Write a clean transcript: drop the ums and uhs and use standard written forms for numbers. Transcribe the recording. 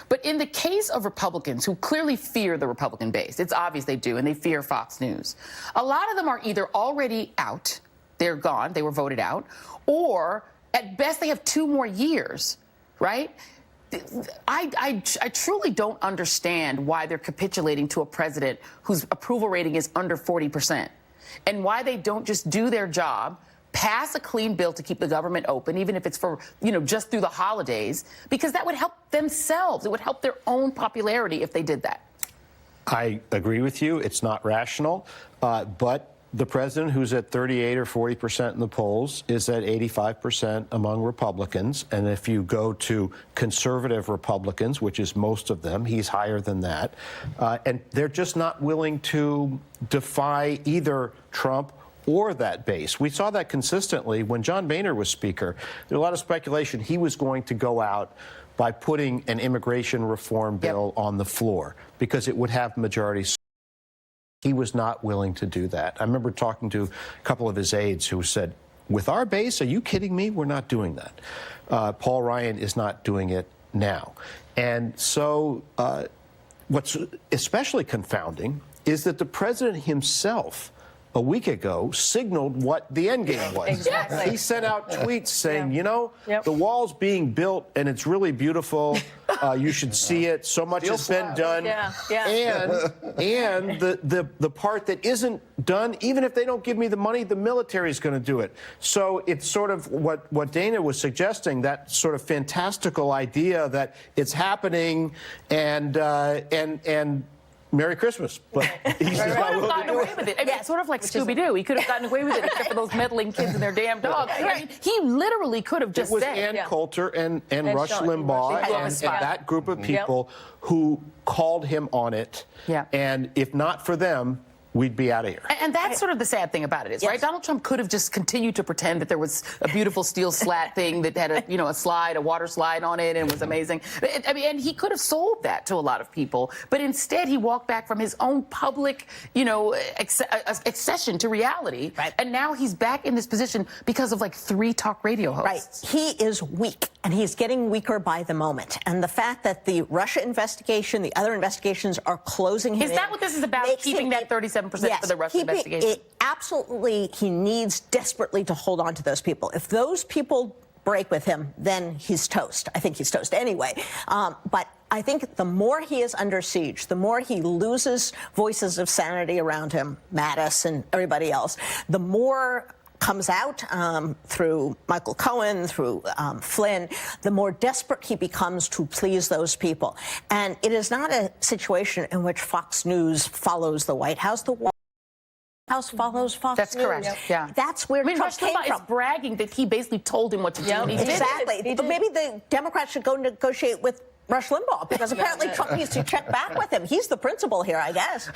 But in the case of Republicans who clearly fear the Republican base, it's obvious they do, and they fear Fox News, a lot of them are either already out, they're gone, they were voted out, or at best they have 2 more years, right? I truly don't understand why they're capitulating to a president whose approval rating is under 40%, and why they don't just do their job, pass a clean bill to keep the government open, even if it's for, just through the holidays, because that would help themselves. It would help their own popularity if they did that. I agree with you. It's not rational. But the president, who's at 38 or 40% in the polls, is at 85% among Republicans. And if you go to conservative Republicans, which is most of them, he's higher than that. And they're just not willing to defy either Trump or that base. We saw that consistently when John Boehner was Speaker. There was a lot of speculation he was going to go out by putting an immigration reform bill on the floor because it would have majority. He was not willing to do that. I remember talking to a couple of his aides who said, with our base, are you kidding me? We're not doing that. Paul Ryan is not doing it now. And so what's especially confounding is that the president himself a week ago signaled what the end game was. Exactly. He sent out tweets saying, the wall's being built and it's really beautiful. You should see it. So much has been done. And the part that isn't done, even if they don't give me the money, the military is going to do it. So it's sort of what Dana was suggesting, that sort of fantastical idea that it's happening and Merry Christmas, but he's not willing to do it. With it. I mean, it's sort of like Scooby-Doo. He could have gotten away with it, except for those meddling kids and their damn dogs. I mean, he literally could have just said. It was Ann Coulter and Rush Limbaugh and that group of people who called him on it. And if not for them, we'd be out of here. And that's sort of the sad thing about it, right? Donald Trump could have just continued to pretend that there was a beautiful steel slat thing that had a slide, a water slide on it, and was amazing. I mean, and he could have sold that to a lot of people, but instead he walked back from his own public, accession to reality. And now he's back in this position because of like 3 talk radio hosts. He is weak, and he's getting weaker by the moment. And the fact that the Russia investigation, the other investigations are closing him in. Is that what this is about, keeping that 37% for the Russia investigation? Absolutely, he needs desperately to hold on to those people. If those people break with him, then he's toast. I think he's toast anyway. But I think the more he is under siege, the more he loses voices of sanity around him, Mattis and everybody else, the more comes out through Michael Cohen, through Flynn, the more desperate he becomes to please those people. And it is not a situation in which Fox News follows the White House. The White House follows Fox News. That's correct. Yeah. That's where Trump came from. Is bragging that he basically told him what to do. And he exactly. did. But maybe the Democrats should go negotiate with Rush Limbaugh, because apparently Trump needs to check back with him. He's the principal here, I guess.